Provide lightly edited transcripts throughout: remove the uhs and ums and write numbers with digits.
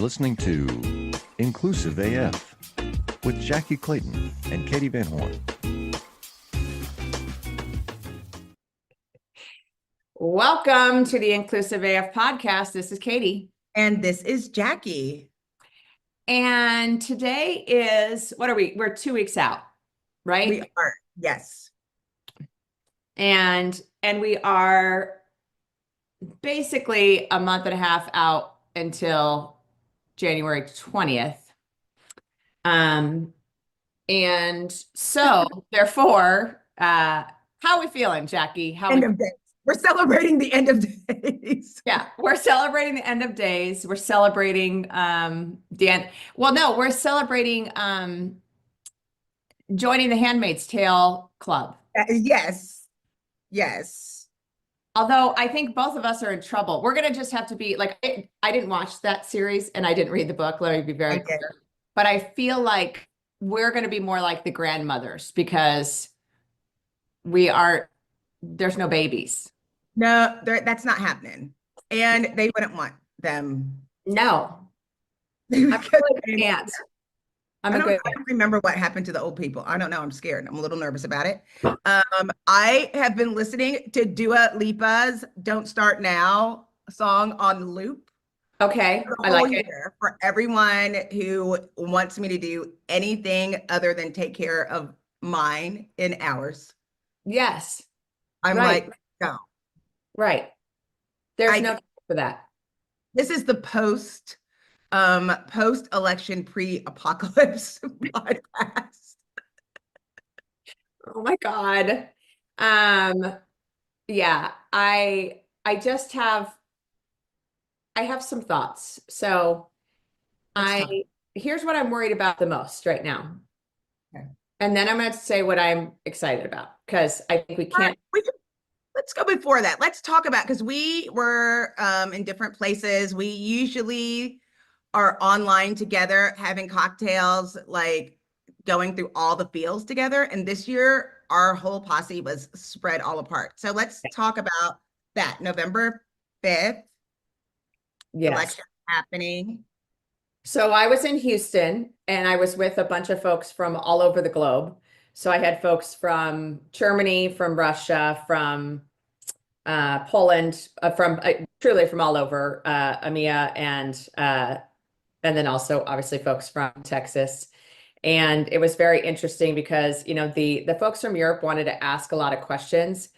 listening to Inclusive AF with Jackye Clayton and Katee Van Horn. Welcome to the Inclusive AF podcast. This is Katee. And this is Jackye. And today is, what are we? We're 2 weeks out, right? We are, yes. And we are basically a month and a half out until January 20th. And so therefore, how are we feeling, Jackye? End of days. We're celebrating the end of days. Yeah, we're celebrating the end of days. We're celebrating we're celebrating joining the Handmaid's Tale Club. Yes. Although I think both of us are in trouble. We're gonna just have to be like, I didn't watch that series and I didn't read the book. Let me be very clear. But I feel like we're gonna be more like the grandmothers because there's no babies. No, that's not happening. And they wouldn't want them. No. I can't. I don't remember what happened to the old people. I don't know. I'm scared. I'm a little nervous about it. I have been listening to Dua Lipa's Don't Start Now song on loop. Okay. I like it. For everyone who wants me to do anything other than take care of mine in ours. Yes. I'm right. like, no. Right. There's no time for that. This is the post-election pre-apocalypse podcast. Oh my God. Yeah, I just have some thoughts. So here's what I'm worried about the most right now. Okay. And then I'm going to say what I'm excited about because I think we can't. Let's go before that. Let's talk about, because we were in different places. We usually are online together, having cocktails, like going through all the fields together. And this year, our whole posse was spread all apart. So let's talk about that. November 5th, election happening. So I was in Houston and I was with a bunch of folks from all over the globe. So I had folks from Germany, from Russia, from Poland, truly from all over EMEA, and then also obviously folks from Texas. And it was very interesting because, the folks from Europe wanted to ask a lot of questions.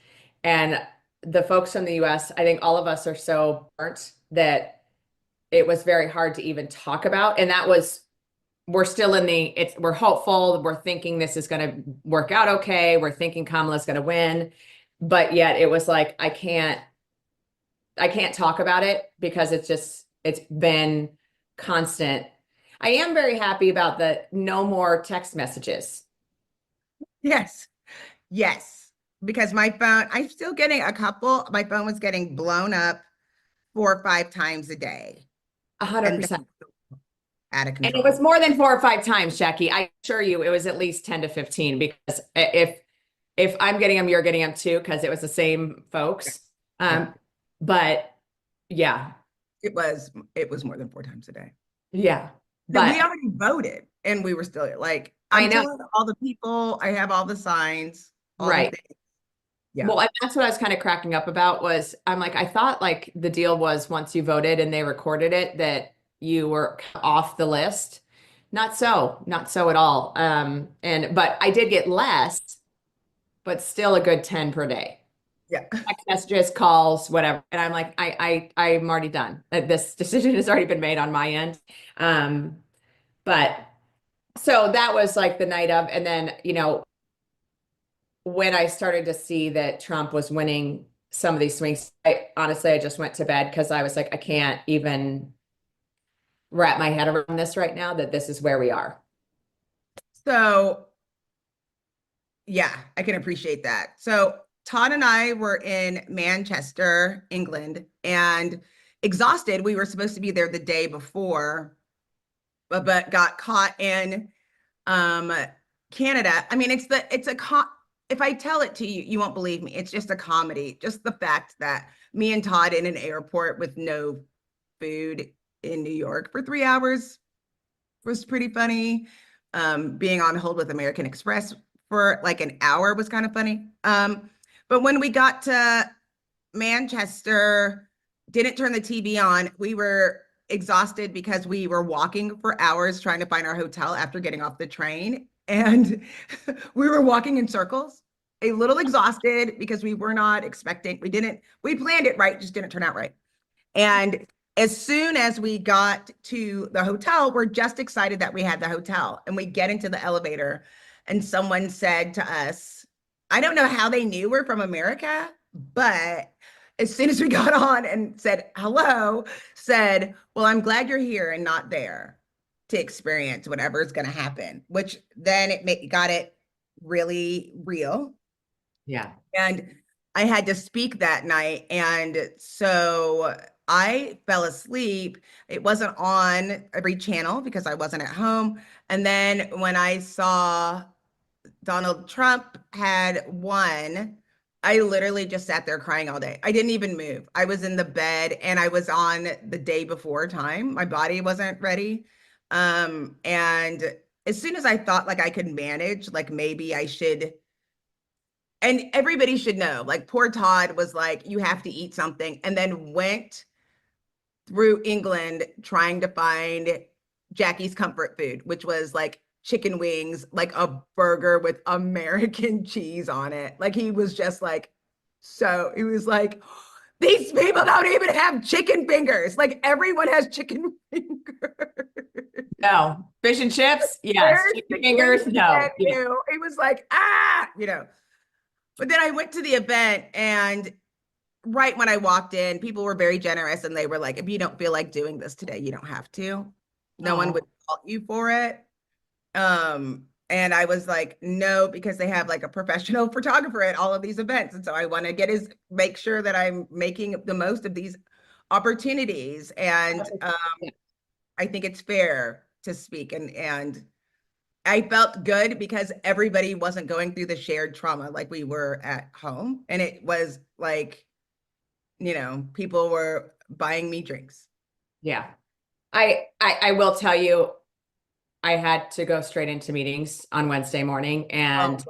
And the folks from the US, I think all of us are so burnt that it was very hard to even talk about. And we're still we're hopeful. We're thinking this is going to work out okay. We're thinking Kamala's going to win. But yet it was like, I can't talk about it because it's been constant. I am very happy about the no more text messages. Yes. Because my phone, I'm still getting my phone was getting blown up 4 or 5 times a day. 100%. Out of control. And it was more than 4 or 5 times, Jackye. I assure you it was at least 10 to 15 because if I'm getting them, you're getting them too, because it was the same folks. But yeah. It was more than 4 times a day. Yeah. But we already voted and we were still like, I know all the people, I have all the signs. Right. Yeah. Well, and that's what I was kind of cracking up about was I'm like, I thought like the deal was once you voted and they recorded it, that you were off the list. Not so at all. But I did get less, but still a good 10 per day. Yeah. Text messages, calls, whatever. And I'm like, I'm already done. This decision has already been made on my end. But so that was like the night of, and then, when I started to see that Trump was winning some of these swings, I just went to bed because I was like, I can't even wrap my head around this right now, that this is where we are. So yeah, I can appreciate that. So Todd and I were in Manchester, England, and exhausted. We were supposed to be there the day before, but got caught in Canada. I mean, if I tell it to you, you won't believe me. It's just a comedy. Just the fact that me and Todd in an airport with no food in New York for 3 hours was pretty funny. Being on hold with American Express for like an hour was kind of funny. But when we got to Manchester, didn't turn the TV on. We were exhausted because we were walking for hours trying to find our hotel after getting off the train. And we were walking in circles, a little exhausted because we were not expecting, we planned it right, just didn't turn out right. And as soon as we got to the hotel, we're just excited that we had the hotel. And we get into the elevator, and someone said to us, I don't know how they knew we're from America, but as soon as we got on and said hello, said, well, I'm glad you're here and not there to experience whatever is going to happen, which then got it really real. Yeah. And I had to speak that night. And so I fell asleep. It wasn't on every channel because I wasn't at home. And then when I saw Donald Trump had won, I literally just sat there crying all day. I didn't even move. I was in the bed and I was on the day before time. My body wasn't ready. And as soon as I thought like I could manage, like maybe I should, and everybody should know, like poor Todd was like, you have to eat something, and then went through England trying to find Jackie's comfort food, which was like chicken wings, like a burger with American cheese on it. Like he was just like, so he was like, these people don't even have chicken fingers. Like everyone has chicken fingers. No. Fish and chips? Yes. Where's Chicken the fingers? kids No. menu? He was like, ah, But then I went to the event, and right when I walked in, people were very generous, and they were like, if you don't feel like doing this today, you don't have to. No one would fault you for it. And I was like, no, because they have like a professional photographer at all of these events. And so I want to make sure that I'm making the most of these opportunities. And I think it's fair to speak. And I felt good because everybody wasn't going through the shared trauma like we were at home. And it was like, people were buying me drinks. Yeah. I will tell you, I had to go straight into meetings on Wednesday morning and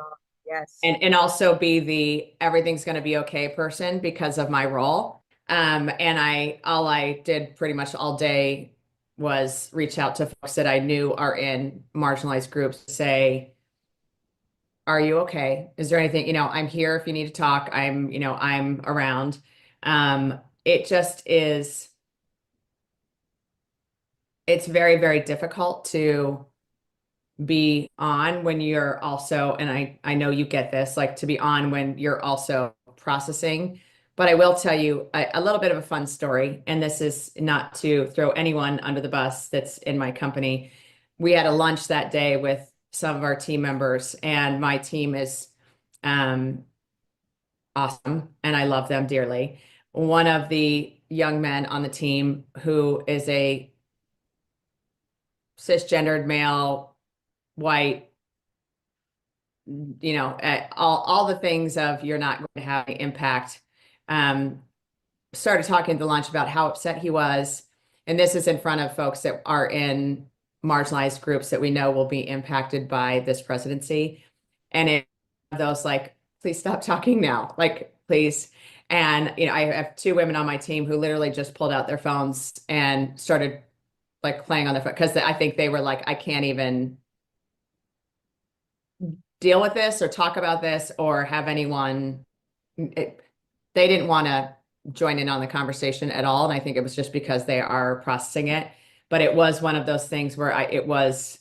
yes. and also be the everything's going to be okay person because of my role. And all I did pretty much all day was reach out to folks that I knew are in marginalized groups to say, are you okay? Is there anything, I'm here if you need to talk. I'm around. It just is, it's very, very difficult to be on when you're also, and I know you get this, like to be on when you're also processing. But I will tell you a little bit of a fun story, and this is not to throw anyone under the bus that's in my company. We had a lunch that day with some of our team members, and my team is awesome, and I love them dearly. One of the young men on the team who is a cisgendered male, white, all the things of you're not going to have an impact, started talking at the lunch about how upset he was. And this is in front of folks that are in marginalized groups that we know will be impacted by this presidency. And it those like, please stop talking now, like, please. And, I have two women on my team who literally just pulled out their phones and started like playing on their phone because I think they were like, I can't even deal with this or talk about this or have anyone. They didn't want to join in on the conversation at all. And I think it was just because they are processing it. But it was one of those things where it was,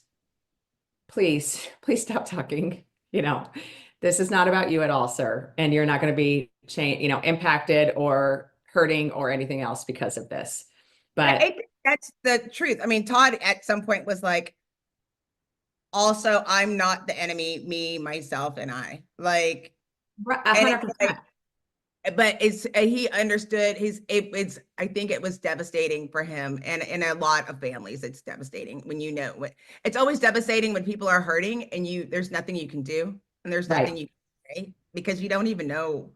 please stop talking. This is not about you at all, sir. And you're not going to be impacted or hurting or anything else because of this. But I think that's the truth. I mean, Todd at some point was like, also, I'm not the enemy, me, myself, and I. Like, 100%. But he understood I think it was devastating for him, and in a lot of families it's devastating when it's always devastating when people are hurting and there's nothing you can do, and there's nothing you can say because you don't even know,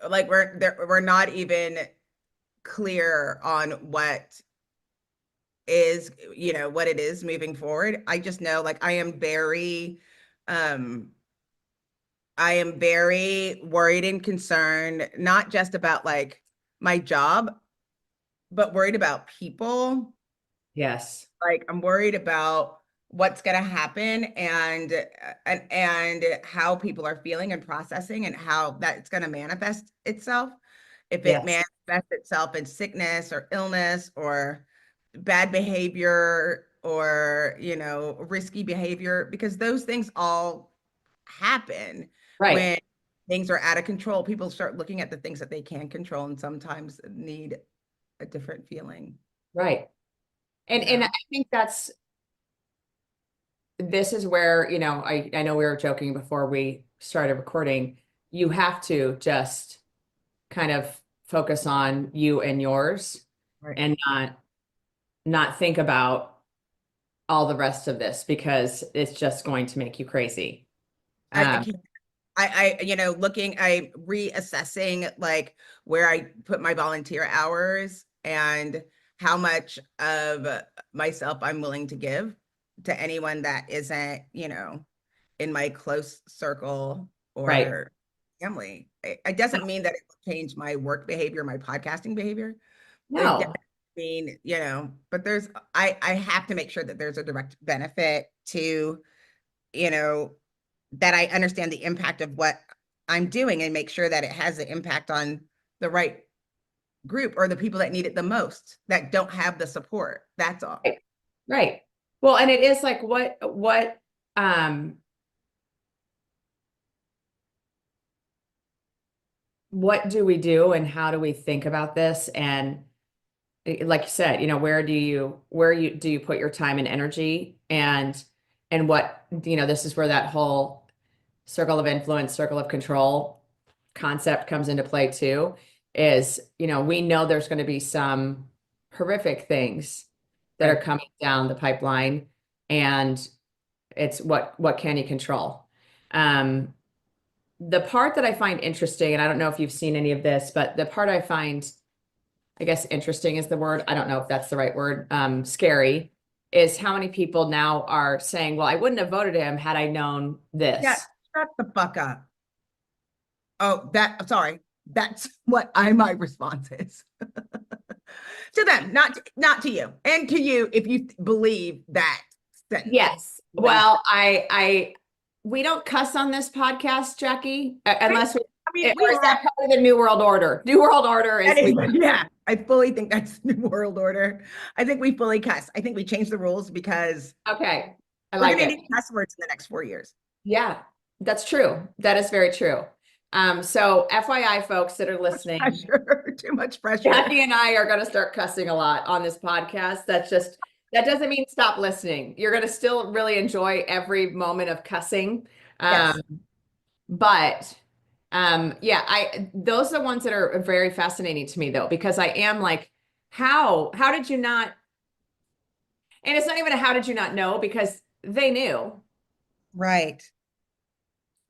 like we're not even clear on what is, you know, what it is moving forward. I just know, like, um, I am very worried and concerned, not just about like my job, but worried about people. Yes. Like, I'm worried about what's going to happen, and how people are feeling and processing, and how that's going to manifest itself. If it Yes. manifests itself in sickness or illness or bad behavior, or, you know, risky behavior, because those things all happen Right. when things are out of control. People start looking at the things that they can control, and sometimes need a different feeling. Right. You And know? I think this is where, you know, I know we were joking before we started recording. You have to just kind of focus on you and yours, Right. and not think about all the rest of this, because it's just going to make you crazy. I Um, can't. You know, I reassessing like where I put my volunteer hours, and how much of myself I'm willing to give to anyone that isn't, you know, in my close circle right. or family. It doesn't mean that it will change my work behavior, my podcasting behavior, but it does No. mean, you know, but I have to make sure that there's a direct benefit to, you know, that I understand the impact of what I'm doing, and make sure that it has the impact on the right group, or the people that need it the most, that don't have the support. That's all. Right. Right. Well, and it is like what do we do, and how do we think about this? And like you said, you know, do you put your time and energy, and what, you know, this is where that whole circle of influence, circle of control concept comes into play too, is, you know, we know there's going to be some horrific things that are Right. coming down the pipeline, and it's what can you control? Um, the part that I find interesting, and I don't know if you've seen any of this, but the part I find, I guess interesting is the word, I don't know if that's the right word, scary, is how many people now are saying, well, I wouldn't have voted him had I known Yeah, this. shut the fuck up. Oh, sorry. That's what my response is. To them, not to you, and to you if you believe that sentence. Yes. Well, we don't cuss on this podcast, Jackye, unless we, I mean, or is that part of the New World Order? New World Order is, yeah, I fully think that's New World Order. I think we fully cuss. I think we changed the rules because okay. I we're like going to it. need cuss words in the next 4 years. Yeah, that's true. That is very true. So FYI, folks that are listening, Pressure, too much pressure. Kathy and I are going to start cussing a lot on this podcast. That doesn't mean stop listening. You're going to still really enjoy every moment of cussing. Yes. But yeah, those are the ones that are very fascinating to me though, because I am like, how did you not? And it's not even a how did you not know, because they knew, Right.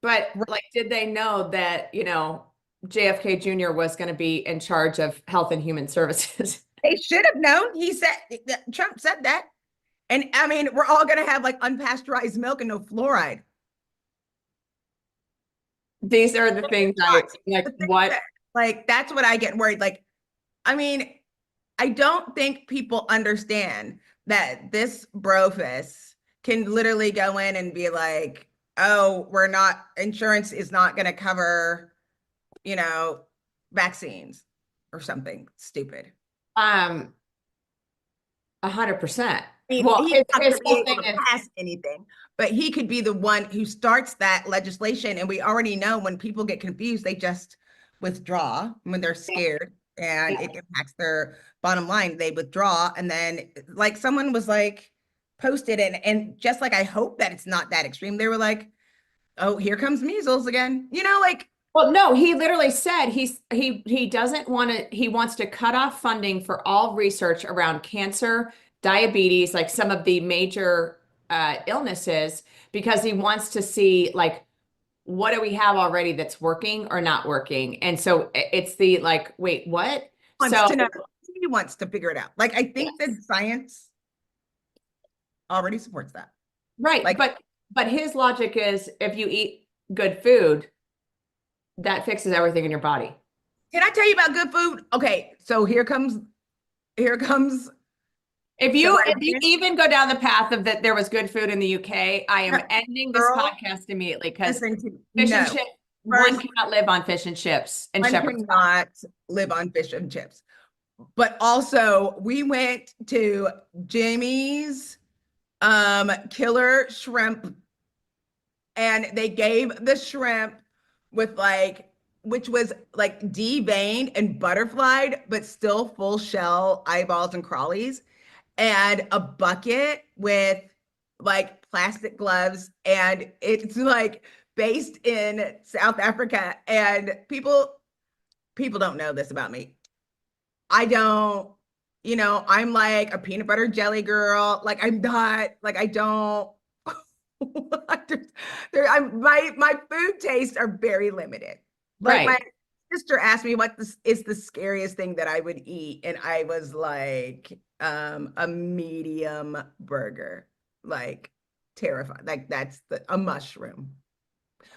but Right. like, did they know that, you know, JFK Jr. was going to be in charge of Health and Human Services? They should have known. Trump said that. And I mean, we're all going to have like unpasteurized milk and no fluoride. These are the things I like. What? Like, that's what I get worried. Like, I mean, I don't think people understand that this brofist can literally go in and be like, oh, insurance is not going to cover, you know, vaccines or something stupid. 100%. I mean, Well, he's not going his to whole be able thing to is, pass anything, but he could be the one who starts that legislation. And we already know when people get confused, they just withdraw when they're scared, and it impacts their bottom line. They withdraw. And then, like, someone was like, posted, and just like, I hope that it's not that extreme. They were like, oh, here comes measles again. You know, like, well, no, he literally said he doesn't want to, he wants to cut off funding for all research around cancer, diabetes, like some of the major illnesses, because he wants to see like, what do we have already that's working or not working? And so it's the like, wait, what? wants So to know. He wants to figure it out. Like, I think yes. that science already supports that. Right. Like, But his logic is if you eat good food, that fixes everything in your body. can I tell you about good food? Okay, so here comes If so you I if you went, even go down the path of that there was good food in the UK, I am ending this girl, podcast immediately because listen to fish and no. chips, one First, cannot live on fish and chips and one shepherd's pie. cannot live on fish and chips. But also we went to Jimmy's killer shrimp, and they gave the shrimp with like, which was like deveined and butterflied, but still full shell eyeballs and crawlies, and a bucket with like plastic gloves. And it's like based in South Africa. And people don't know this about me. I don't, I'm like a peanut butter jelly girl. Like I'm not, like I don't. My food tastes are very limited. Like my Right. sister asked me what this is the scariest thing that I would eat, and I was like, a medium burger, like terrified. Like that's a mushroom.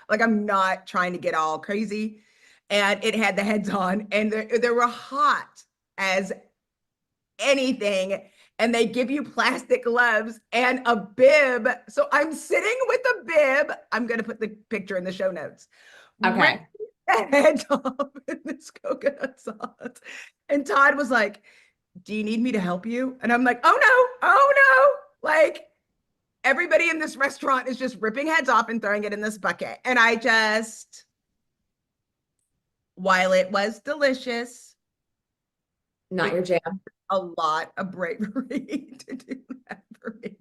Like I'm not trying to get all crazy, and it had the heads on, and they were hot as anything, and they give you plastic gloves and a bib. So I'm sitting with a bib. I'm going to put the picture in the show notes. Okay. The head off in this coconut sauce. And Todd was like, do you need me to help you? And I'm like, oh no. Like everybody in this restaurant is just ripping heads off and throwing it in this bucket. And I just, while it was delicious, Not your jam. a lot of bravery to do that for me.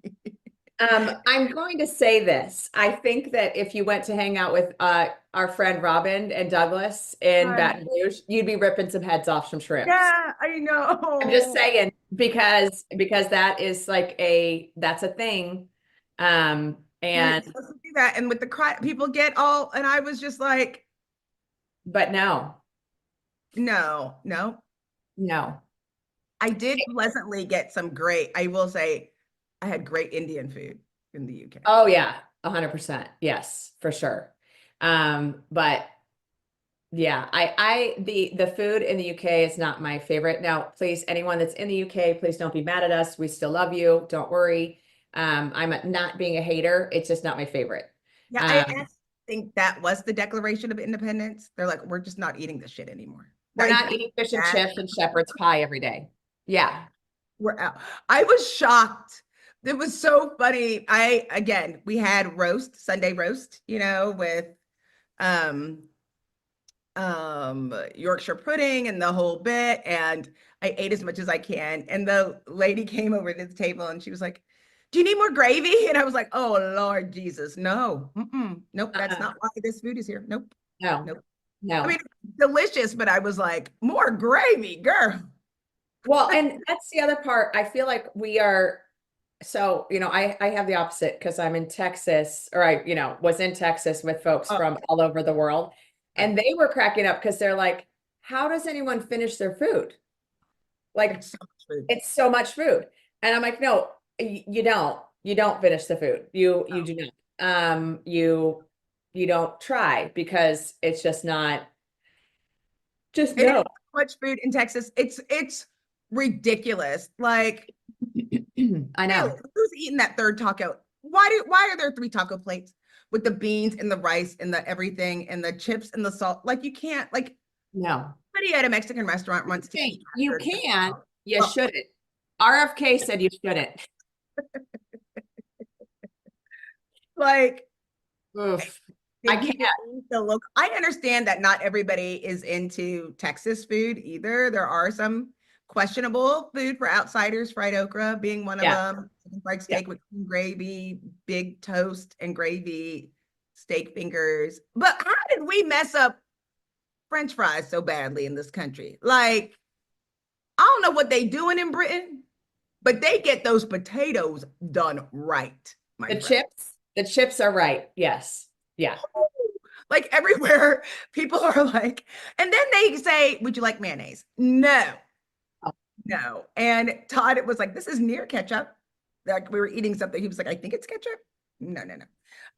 I'm going to say this. I think that if you went to hang out with our friend Robin and Douglas in Baton Rouge, you'd be ripping some heads off some shrimps. Yeah, I know. I'm just saying because that is like that's a thing. And You're supposed to do that, and with the cry, people get all, and I was just like, but no. no. I did pleasantly get some great, I will say, I had great Indian food in the UK. Oh yeah, 100%. Yes, for sure. But yeah, the food in the UK is not my favorite. Now, please, anyone that's in the UK, please don't be mad at us. We still love you. Don't worry. I'm not being a hater. It's just not my favorite. Yeah, I think that was the Declaration of Independence. They're like, we're just not eating this shit anymore. We're not eating fish and chips and shepherd's pie every day. Yeah. We're out. I was shocked. It was so funny. We had Sunday roast, with Yorkshire pudding and the whole bit. And I ate as much as I can. And the lady came over to the table and she was like, do you need more gravy? And I was like, oh, Lord Jesus, no. Nope, that's not why this food is here. Nope. No. I mean, delicious, but I was like, more gravy, girl. Well, and that's the other part. I feel like we are, so, I have the opposite because I'm in Texas, or I, was in Texas with folks from all over the world. And they were cracking up because they're like, how does anyone finish their food? Like, it's so much food. And I'm like, no, you don't finish the food. You do not. You don't try because it's just not, no. Much food in Texas. It's ridiculous. Like, I know. really, who's eating that third taco? Why are there 3 taco plates with the beans and the rice and the everything and the chips and the salt? Like, you can't, like, no. somebody at a Mexican restaurant wants to eat. You can, you shouldn't. RFK said you shouldn't. Like, oof. I can't. I understand that not everybody is into Texas food either. There are some questionable food for outsiders, fried okra being one of them, fried steak with gravy, big toast and gravy, steak fingers. But how did we mess up French fries so badly in this country? Like, I don't know what they doing in Britain, but they get those potatoes done right. The chips are right. Yes. Yeah. Like everywhere, people are like, and then they say, would you like mayonnaise? No. And Todd, it was like, this is near ketchup. like we were eating something. He was like, I think it's ketchup. No.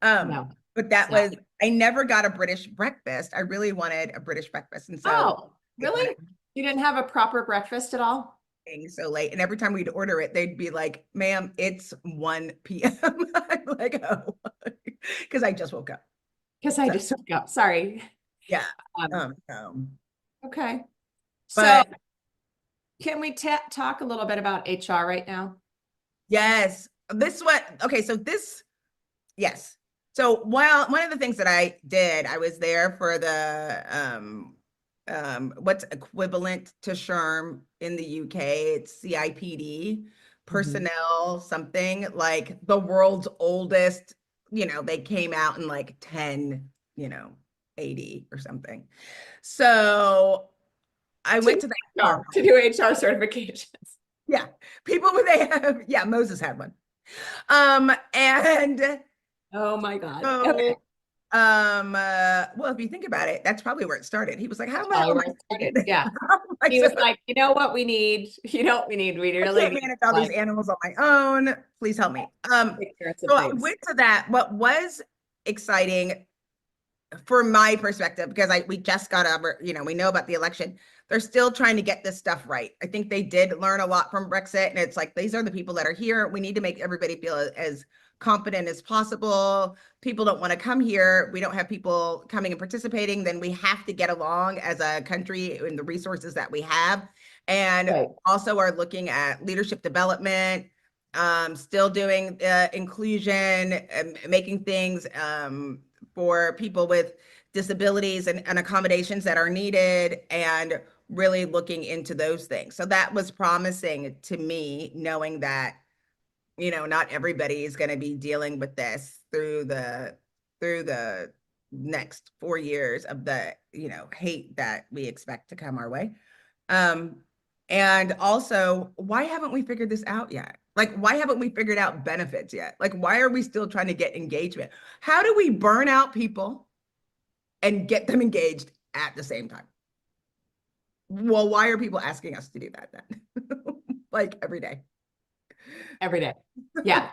No, But that it's not. was, I never got a British breakfast. I really wanted a British breakfast. And so Oh, when really? You didn't have a proper breakfast at all? being so late, and every time we'd order it, they'd be like, ma'am, it's 1 p.m. I'm like, oh, because I just woke up. Because I So, just woke up. Sorry. yeah. Um, Um, okay. So but can we talk a little bit about HR right now? yes, yes. So while one of the things that I did, I was there for the what's equivalent to SHRM in the UK. It's CIPD, personnel, something like the world's oldest, they came out in like 10, 80 or something. So I went to that HR, to do HR certifications. Yeah. Moses had one. And Oh my God. so, Okay. well, if you think about it, that's probably where it started. He was like, how am Probably I where it gonna do started. Yeah. this? He was like, you know what we need? You know what we need? We I really can't need manage all these like animals on my own. Please help me. take care of So I things. went to that. What was exciting for my perspective, because we just got over, we know about the election. They're still trying to get this stuff right. I think they did learn a lot from Brexit, and it's like, these are the people that are here. We need to make everybody feel as confident as possible. People don't want to come here. We don't have people coming and participating. Then we have to get along as a country in the resources that we have. And Right. also are looking at leadership development, still doing inclusion, and making things for people with disabilities and accommodations that are needed, and really looking into those things. So that was promising to me, knowing that, not everybody is going to be dealing with this through the next 4 years of the, hate that we expect to come our way. And also, why haven't we figured this out yet? Like, why haven't we figured out benefits yet? Like, why are we still trying to get engagement? How do we burn out people and get them engaged at the same time? Well, why are people asking us to do that then? Like every day. Every day. Yeah.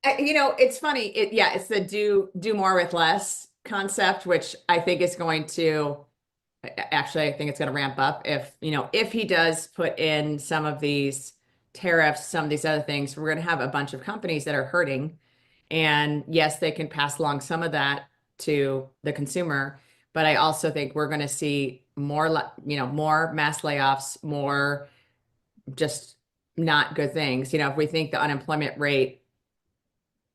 It's funny. It's the do more with less concept, which I think is going to actually, I think it's going to ramp up if he does put in some of these tariffs, some of these other things. We're going to have a bunch of companies that are hurting, and yes, they can pass along some of that to the consumer, but I also think we're going to see more mass layoffs, more just not good things. If we think the unemployment rate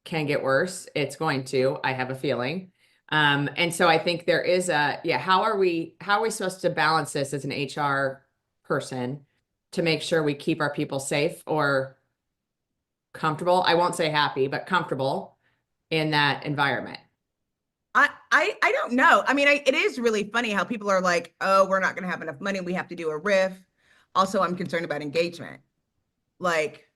can get worse, it's going to, I have a feeling. And so I think there is how are we supposed to balance this as an HR person to make sure we keep our people safe or comfortable? I won't say happy, but comfortable in that environment. I don't know. I mean, it is really funny how people are like, oh, we're not going to have enough money. We have to do a RIF. Also, I'm concerned about engagement. Like,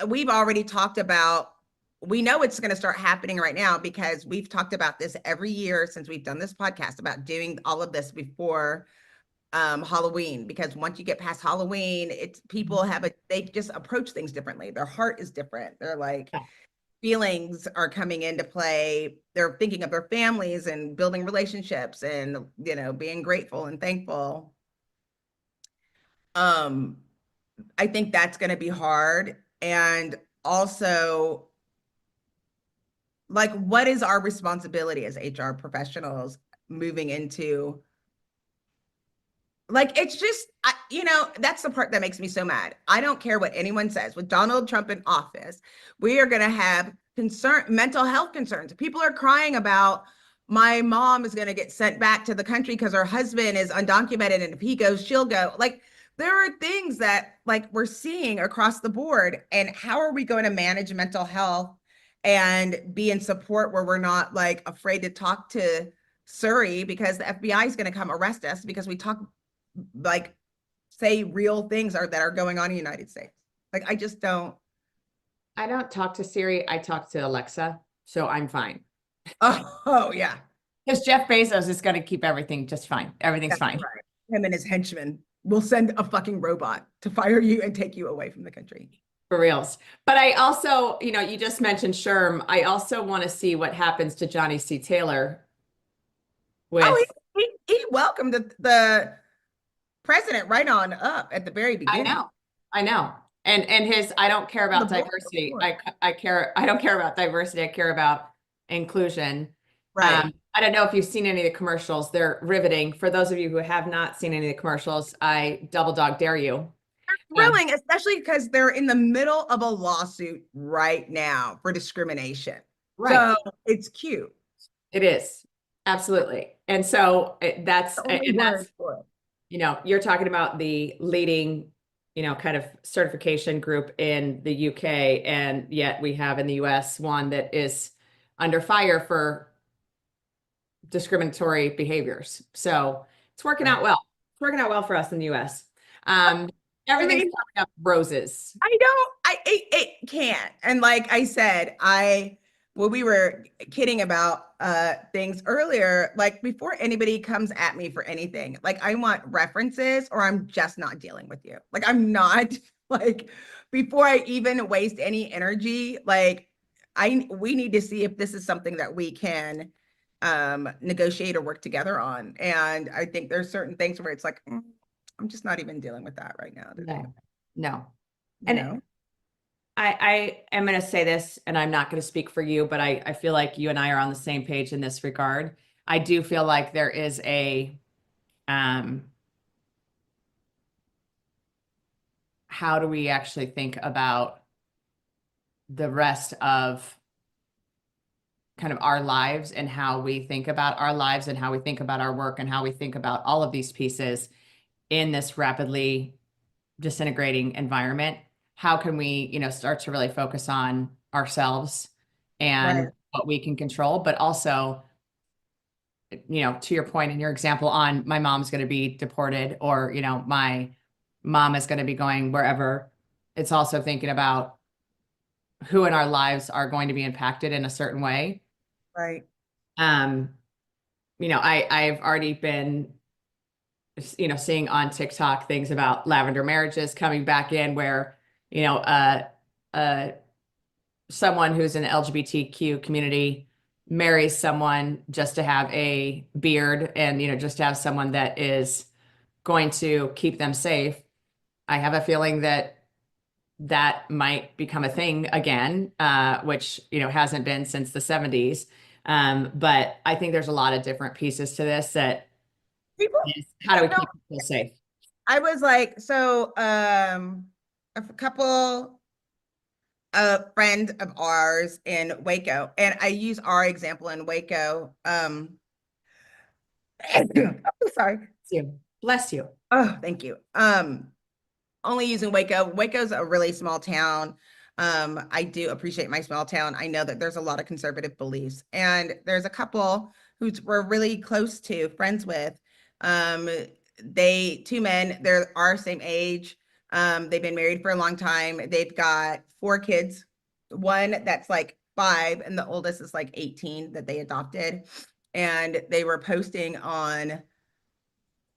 we've already talked about, we know it's going to start happening right now, because we've talked about this every year since we've done this podcast about doing all of this before Halloween, because once you get past Halloween, it's people they just approach things differently. Their heart is different. They're like, feelings are coming into play. They're thinking of their families and building relationships and, being grateful and thankful. I think that's going to be hard. And also, like, what is our responsibility as HR professionals moving into, like, it's just, that's the part that makes me so mad. I don't care what anyone says. With Donald Trump in office, we are going to have mental health concerns. People are crying about, my mom is going to get sent back to the country because her husband is undocumented, and if he goes, she'll go. Like, there are things that, like, we're seeing across the board. And how are we going to manage mental health and be in support where we're not, like, afraid to talk to Surrey because the FBI is going to come arrest us because we talk, like, say real things that are going on in the United States. Like, I don't talk to Siri. I talk to Alexa, so I'm fine. Oh yeah. Because Jeff Bezos is going to keep everything just fine. Everything's fine. Right. Him and his henchmen will send a fucking robot to fire you and take you away from the country. For reals. But I also, you just mentioned Sherm. I also want to see what happens to Johnny C. Taylor Oh, with, he welcomed the president right on up at the very I beginning. know, I know. And his, I don't care The about board diversity. before. I don't care about diversity. I care about inclusion. Right. I don't know if you've seen any of the commercials. They're riveting. For those of you who have not seen any of the commercials, I double dog dare you. Thrilling, especially because they're in the middle of a lawsuit right now for discrimination. Right. So it's cute. It is. Absolutely. And so The only word for it. you're talking about the leading, kind of certification group in the UK, and yet we have in the US one that is under fire for discriminatory behaviors. So it's working out well. It's working out well for us in the US. I Everything's mean, coming up roses. I don't, it can't. And like I said, well, we were kidding about things earlier, like before anybody comes at me for anything, like I want references or I'm just not dealing with you. Like I'm not like before I even waste any energy, like we need to see if this is something that we can negotiate or work together on. And I think there's certain things where it's like, I'm just not even dealing with that right now today. No. You And know? I am going to say this, and I'm not going to speak for you, but I feel like you and I are on the same page in this regard. I do feel like there is how do we actually think about the rest of kind of our lives and how we think about our lives and how we think about our work and how we think about all of these pieces in this rapidly disintegrating environment. How can we, start to really focus on ourselves and Right. what we can control, but also, to your point in your example on my mom's going to be deported or, my mom is going to be going wherever. It's also thinking about who in our lives are going to be impacted in a certain way. Right. Um, I've already been, seeing on TikTok things about lavender marriages coming back in where, uh, someone who's in the LGBTQ community marries someone just to have a beard and, just to have someone that is going to keep them safe. I have a feeling that that might become a thing again, which, hasn't been since the 70s. But I think there's a lot of different pieces to this that People, is how do we keep people safe? I was like, so a couple, a friend of ours in Waco, and I use our example in Waco. I'm sorry. Bless you. Bless you. Oh, thank you. Only using Waco. Waco's a really small town. I do appreciate my small town. I know that there's a lot of conservative beliefs, and there's a couple who we're really close to, friends with. Two men, they're our same age. They've been married for a long time. They've got 4 kids, one that's like 5, and the oldest is like 18 that they adopted. And they were posting on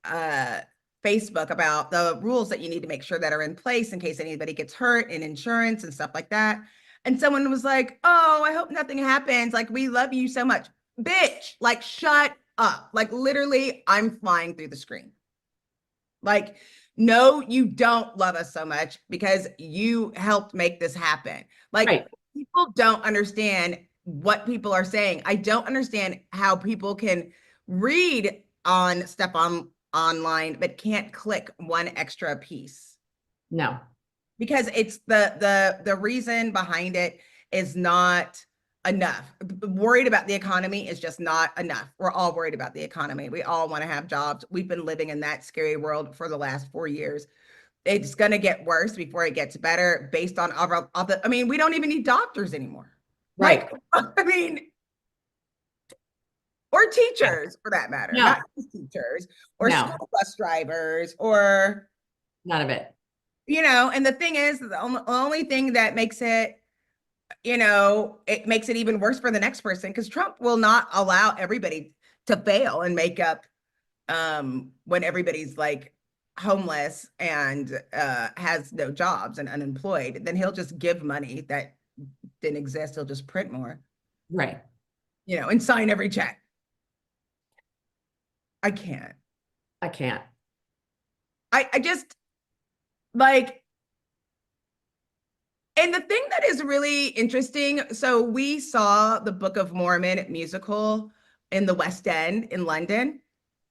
Facebook about the rules that you need to make sure that are in place in case anybody gets hurt in insurance and stuff like that. And someone was like, "Oh, I hope nothing happens. Like, we love you so much." Bitch, like, shut up. Like, literally, I'm flying through the screen. Like, no, you don't love us so much because you helped make this happen. Like, Right. people don't understand what people are saying. I don't understand how people can read on stuff online but can't click one extra piece, No. because it's the reason behind it is not enough. Worried about the economy is just not enough. We're all worried about the economy. We all want to have jobs. We've been living in that scary world for the last 4 years. It's going to get worse before it gets better based on I mean, we don't even need doctors anymore. Right. Like, I mean, or teachers for that matter, No. not just teachers or No. school bus drivers or, None of it. and the thing is, the only thing that makes it, it makes it even worse for the next person, because Trump will not allow everybody to fail and make up when everybody's like homeless and has no jobs and unemployed, then he'll just give money that didn't exist. He'll just print more, Right. and sign every check. I can't. I can't. I just like, and the thing that is really interesting, so we saw the Book of Mormon musical in the West End in London,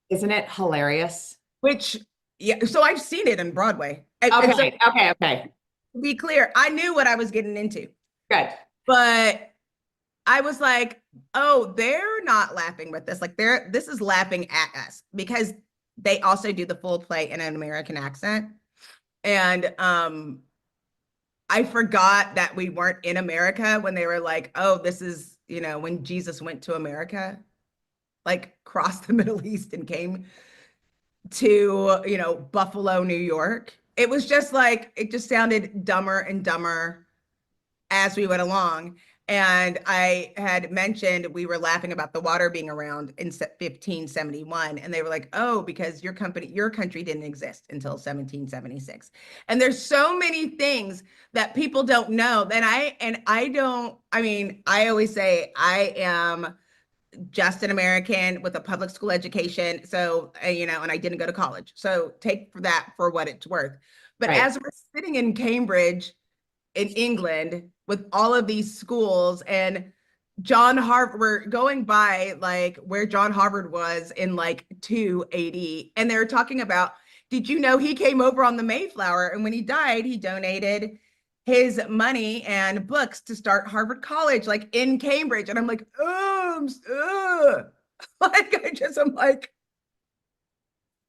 Isn't it hilarious? which, yeah, so I've seen it in Broadway. And so, Okay. to be clear, I knew what I was getting into, Good. but I was like, oh, they're not laughing with this. Like this is laughing at us because they also do the full play in an American accent. And I forgot that we weren't in America when they were like, oh, this is, when Jesus went to America, like crossed the Middle East and came to, Buffalo, New York. It was just like, it just sounded dumber and dumber as we went along. And I had mentioned we were laughing about the water being around in 1571. And they were like, oh, because your country didn't exist until 1776. And there's so many things that people don't know. I always say I am just an American with a public school education. So, and I didn't go to college. So take that for what it's worth. But Right. as we're sitting in Cambridge, in England, with all of these schools, and John Harvard, we're going by like where John Harvard was in like 280. And they were talking about, did you know he came over on the Mayflower? And when he died, he donated his money and books to start Harvard College, like in Cambridge. And I'm like, I'm like,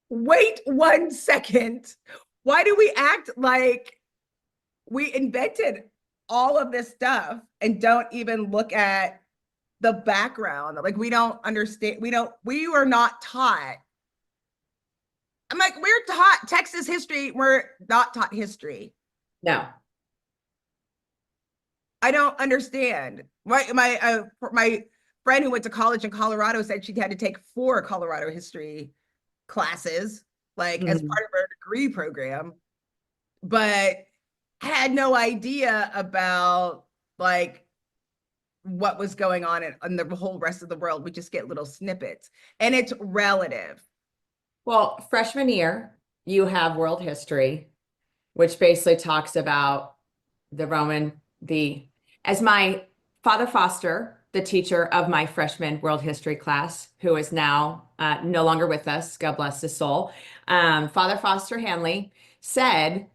wait 1 second. Why do we act like we invented all of this stuff and don't even look at the background? Like, we don't understand. We are not taught. I'm like, we're taught Texas history. We're not taught history. No. I don't understand. My friend who went to college in Colorado said she had to take 4 Colorado history classes, like as part of her degree program, but had no idea about like what was going on in the whole rest of the world. We just get little snippets, and it's relative. Well, freshman year, you have world history, which basically talks about as my Father Foster, the teacher of my freshman world history class, who is now no longer with us, God bless his soul, Father Foster Hanley said,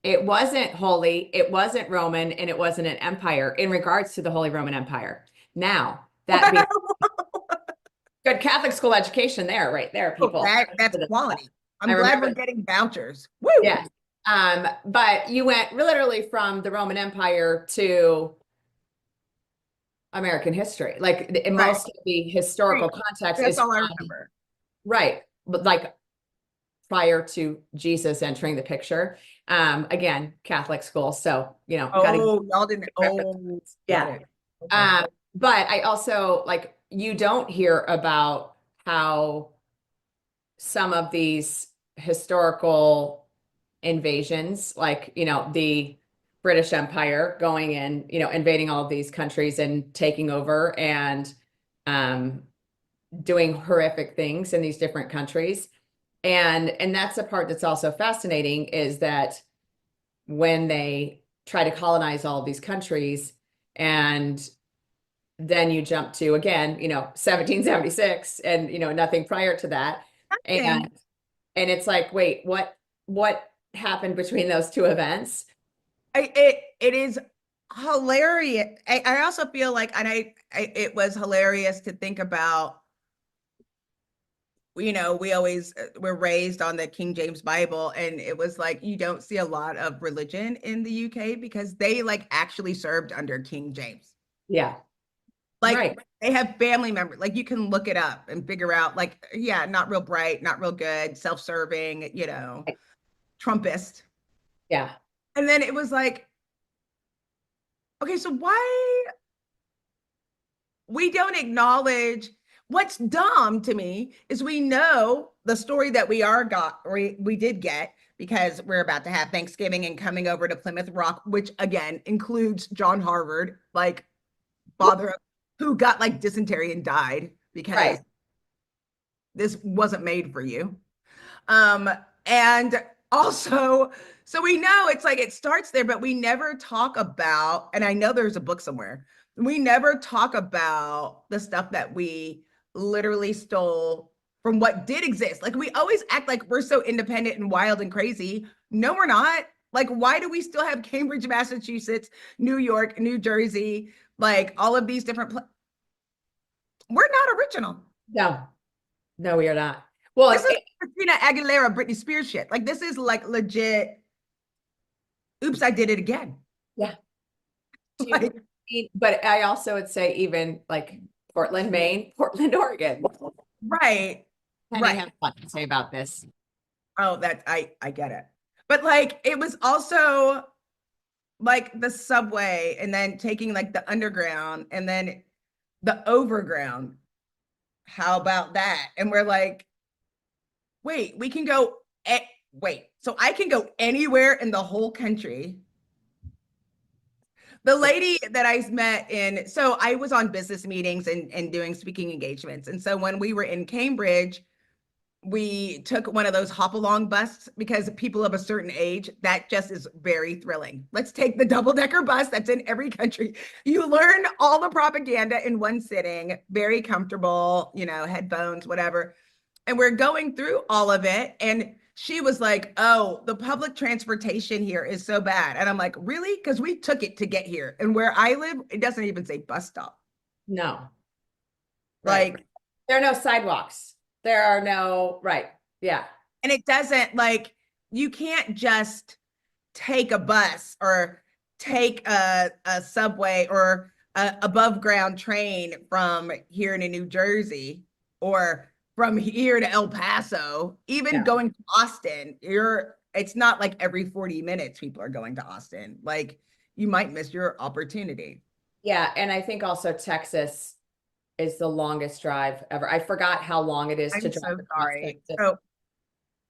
it wasn't holy, it wasn't Roman, and it wasn't an empire in regards to the Holy Roman Empire. Now, that being good Catholic school education there, right there, people. That's quality. I'm glad we're getting vouchers. Woo! Yeah. But you went literally from the Roman Empire to American history. Like in most of the historical context That's is all I remember. Right. But like prior to Jesus entering the picture. Again, Catholic school. So, Y'all didn't. Yeah. Okay. But I also like, you don't hear about how some of these historical invasions, like, the British Empire going in, invading all of these countries and taking over and doing horrific things in these different countries. And that's the part that's also fascinating, is that when they try to colonize all of these countries, and then you jump to, again, 1776 and, nothing prior to that. And it's like, wait, what happened between those two events? It is hilarious. I also feel like, it was hilarious to think about, we're raised on the King James Bible, and it was like, you don't see a lot of religion in the UK because they like actually served under King James. Yeah. Like, right. They have family members, like you can look it up and figure out, like, yeah, not real bright, not real good, self-serving, Trumpist. Yeah. And then it was like, okay, so why we don't acknowledge, what's dumb to me is we know the story that we did get because we're about to have Thanksgiving and coming over to Plymouth Rock, which again includes John Harvard, like father who got like dysentery and died because Right. this wasn't made for you. And also, so we know it's like it starts there, but we never talk about, and I know there's a book somewhere, we never talk about the stuff that we literally stole from what did exist. Like we always act like we're so independent and wild and crazy. No, we're not. Like, why do we still have Cambridge, Massachusetts, New York, New Jersey, like all of these different we're not original. No, no, we are not. Well, This is Christina Aguilera, Britney Spears shit. Like this is like legit. Oops, I did it again. yeah. Like, But I also would say even like Portland, Maine, Portland, Oregon. right, Penny right. has a lot to say about this. Oh, that I get it. But like it was also like the subway and then taking like the underground and then the overground. How about that? And we're like, wait, we can go wait. So I can go anywhere in the whole country. The lady that I met so I was on business meetings and doing speaking engagements. And so when we were in Cambridge, we took one of those hop along buses because people of a certain age, that just is very thrilling. Let's take the double-decker bus that's in every country. You learn all the propaganda in one sitting, very comfortable, headphones, whatever. And we're going through all of it. And she was like, oh, the public transportation here is so bad. And I'm like, really? Because we took it to get here. And where I live, it doesn't even say bus stop. No. Like, right. There are no sidewalks. There are no, right. Yeah. And it doesn't like, you can't just take a bus or take a subway or a above ground train from here to New Jersey or from here to El Paso, even going to Austin. It's not like every 40 minutes people are going to Austin. Like you might miss your opportunity. Yeah. And I think also Texas is the longest drive ever. I forgot how long it is to drive. So sorry. Texas. So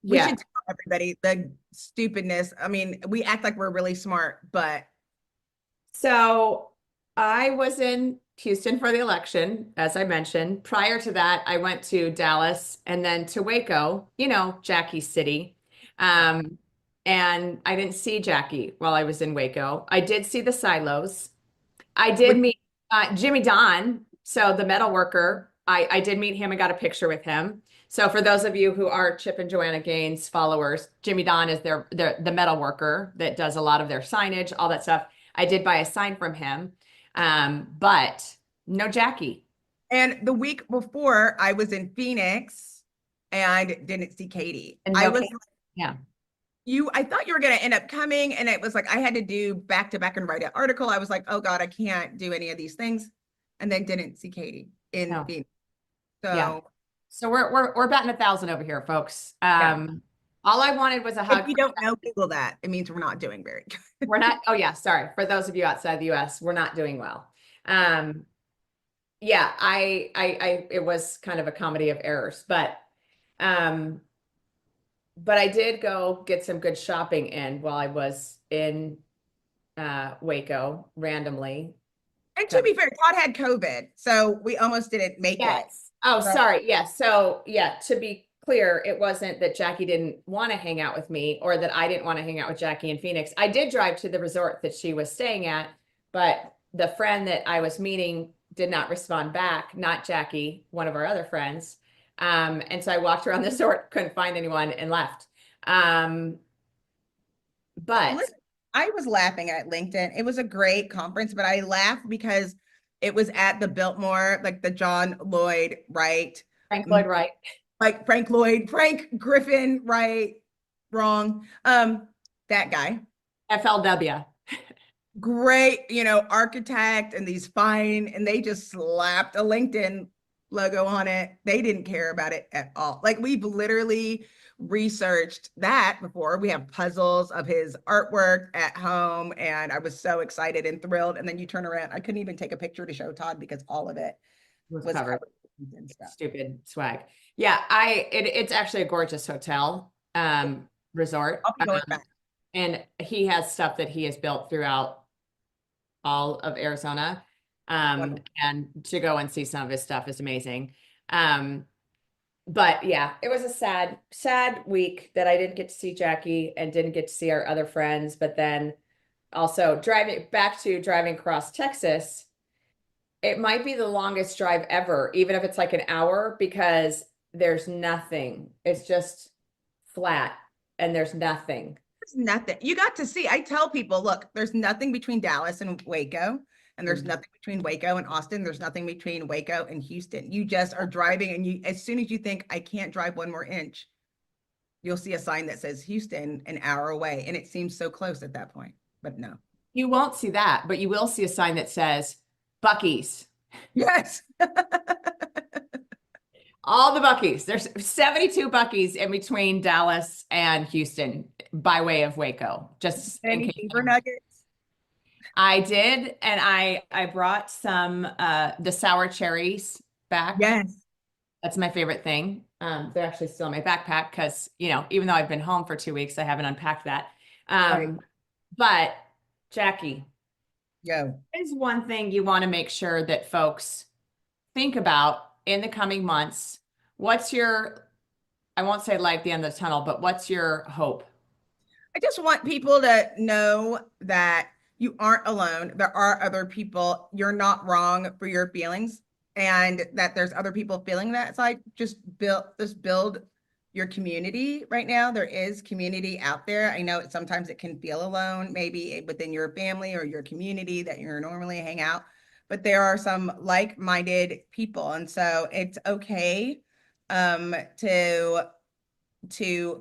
we yeah. should tell everybody the stupidness. I mean, we act like we're really smart, but. So I was in Houston for the election, as I mentioned. Prior to that, I went to Dallas and then to Waco, Jackye City. And I didn't see Jackye while I was in Waco. I did see the silos. I did meet Jimmy Don, so the metal worker. I did meet him and got a picture with him. So for those of you who are Chip and Joanna Gaines followers, Jimmy Don is the metal worker that does a lot of their signage, all that stuff. I did buy a sign from him, but no Jackye. And the week before, I was in Phoenix and didn't see Katie. And no I was Katie. Yeah. I thought you were going to end up coming, and it was like I had to do back to back and write an article. I was like, oh God, I can't do any of these things, and then didn't see Katie in Phoenix. So yeah. So we're batting 1,000 over here, folks. All I wanted was a hug. If you don't know, Google that. It means we're not doing very good. We're not. Oh yeah, sorry. For those of you outside the US, we're not doing well. Yeah, it was kind of a comedy of errors, but I did go get some good shopping in while I was in Waco randomly. And to be fair, Todd had COVID, so we almost didn't make it. Oh, sorry. Yes. So yeah, to be clear, it wasn't that Jackye didn't want to hang out with me or that I didn't want to hang out with Jackye in Phoenix. I did drive to the resort that she was staying at, but the friend that I was meeting did not respond back, not Jackye, one of our other friends. And so I walked around the resort, couldn't find anyone and left. But I was laughing at LinkedIn. It was a great conference, but I laughed because it was at the Biltmore, like the John Lloyd Wright. Frank Lloyd Wright. Like Frank Griffin Wright, wrong. That guy. FLW. Great, architect and these fine, and they just slapped a LinkedIn logo on it. They didn't care about it at all. Like we've literally researched that before. We have puzzles of his artwork at home, and I was so excited and thrilled. And then you turn around, I couldn't even take a picture to show Todd because all of it Was was covered. covered and stuff. Stupid swag. Yeah, it's actually a gorgeous hotel, resort. I'll be going back. And he has stuff that he has built throughout all of Arizona. Wonderful. And to go and see some of his stuff is amazing. But yeah, it was a sad week that I didn't get to see Jackye and didn't get to see our other friends. But then also driving across Texas, it might be the longest drive ever, even if it's like an hour, because there's nothing. It's just flat and there's nothing. There's nothing. You got to see. I tell people, look, there's nothing between Dallas and Waco, and there's nothing between Waco and Austin. There's nothing between Waco and Houston. You just are driving, and you, as soon as you think I can't drive one more inch, you'll see a sign that says Houston an hour away, and it seems so close at that point. But no. You won't see that, but you will see a sign that says Buc-ee's. Yes. All the Buc-ee's. There's 72 Buc-ee's in between Dallas and Houston by way of Waco. Just in Any case. beaver nuggets? I did, and I brought some the sour cherries back. Yes. That's my favorite thing. They're actually still in my backpack because, even though I've been home for 2 weeks, I haven't unpacked that. Right. But Jackye, Yo. is one thing you want to make sure that folks think about in the coming months. What's your, I won't say light at the end of the tunnel, but what's your hope? I just want people to know that you aren't alone. There are other people. You're not wrong for your feelings, and that there's other people feeling that. It's like just build your community right now. There is community out there. I know sometimes it can feel alone, maybe within your family or your community that you're normally hang out, but there are some like-minded people. And so it's okay to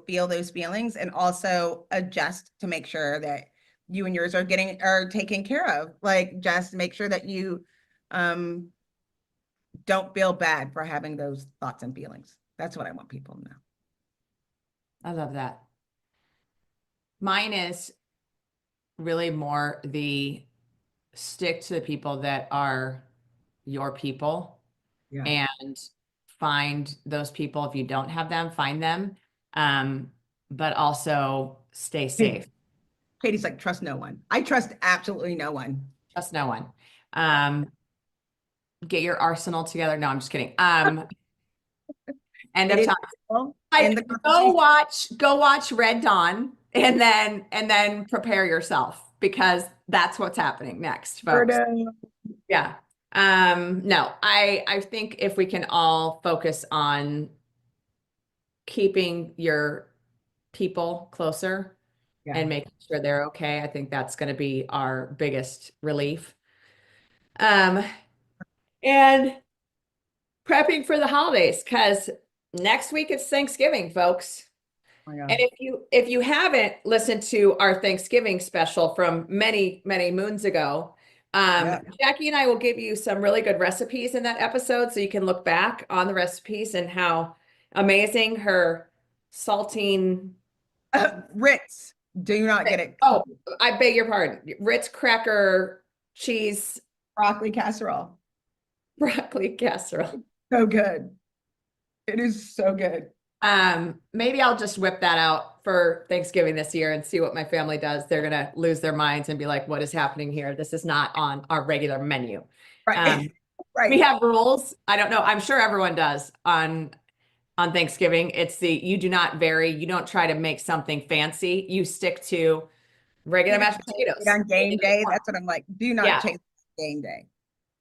feel those feelings and also adjust to make sure that you and yours are taken care of. Like, just make sure that you don't feel bad for having those thoughts and feelings. That's what I want people to know. I love that. Mine is really more the stick to the people that are your people. Yeah. And find those people. If you don't have them, find them. But also stay safe. Katie's like, trust no one. I trust absolutely no one. Trust no one. Get your arsenal together. No, I'm just kidding. End of time. Go watch Red Dawn and then prepare yourself, because that's what's happening next, folks. Yeah. No, I think if we can all focus on keeping your people closer and making sure they're okay, I think that's going to be our biggest relief. And prepping for the holidays, because next week it's Thanksgiving, folks. Oh my God. And if you haven't listened to our Thanksgiving special from many, many moons ago, Jackye and I will give you some really good recipes in that episode, so you can look back on the recipes and how amazing her saltine Ritz. Do not get it. Oh, I beg your pardon. Ritz cracker cheese Broccoli casserole. broccoli casserole. So good. It is so good. Maybe I'll just whip that out for Thanksgiving this year and see what my family does. They're gonna lose their minds and be like, what is happening here? This is not on our regular menu. Right. Right. We have rules. I don't know. I'm sure everyone does on Thanksgiving. It's you do not vary. You don't try to make something fancy. You stick to regular mashed potatoes. On game day, that's what I'm like. Do not change game day.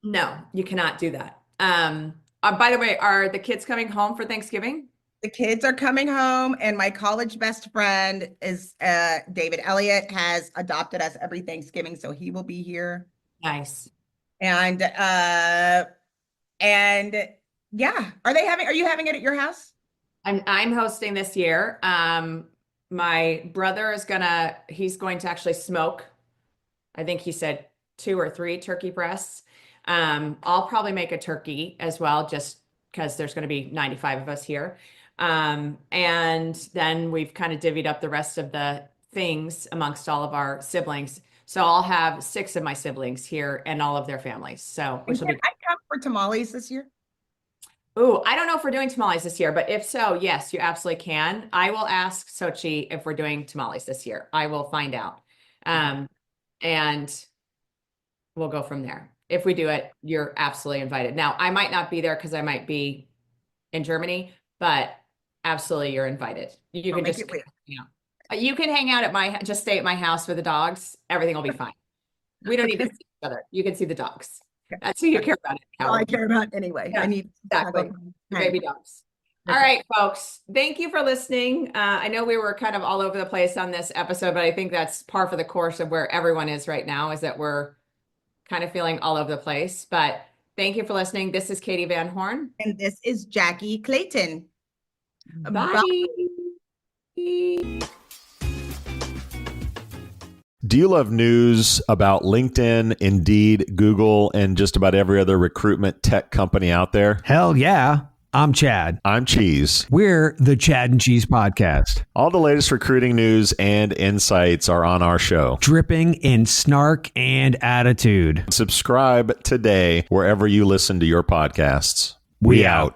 No, you cannot do that. By the way, are the kids coming home for Thanksgiving? The kids are coming home, and my college best friend is David Elliott has adopted us every Thanksgiving, so he will be here. Nice. And yeah, are you having it at your house? I'm hosting this year. My brother he's going to actually smoke. I think he said 2 or 3 turkey breasts. I'll probably make a turkey as well, just because there's going to be 95 of us here. And then we've kind of divvied up the rest of the things amongst all of our siblings. So I'll have 6 of my siblings here and all of their families. So which will be. I come for tamales this year. Ooh, I don't know if we're doing tamales this year, but if so, yes, you absolutely can. I will ask Sochi if we're doing tamales this year. I will find out. And we'll go from there. If we do it, you're absolutely invited. Now, I might not be there because I might be in Germany, but absolutely you're invited. You can just, you can hang out at just stay at my house with the dogs. Everything will be fine. We don't need to see each other. You can see the dogs. That's who you care about. All I care about anyway. Yeah, I need exactly. Baby dogs. All right, folks. Thank you for listening. I know we were kind of all over the place on this episode, but I think that's par for the course of where everyone is right now, is that we're kind of feeling all over the place. But thank you for listening. This is Katee Van Horn. And this is Jackye Clayton. Bye. Do you love news about LinkedIn, Indeed, Google, and just about every other recruitment tech company out there? Hell yeah. I'm Chad. I'm Cheese. We're the Chad and Cheese Podcast. All the latest recruiting news and insights are on our show. Dripping in snark and attitude. Subscribe today wherever you listen to your podcasts. We out.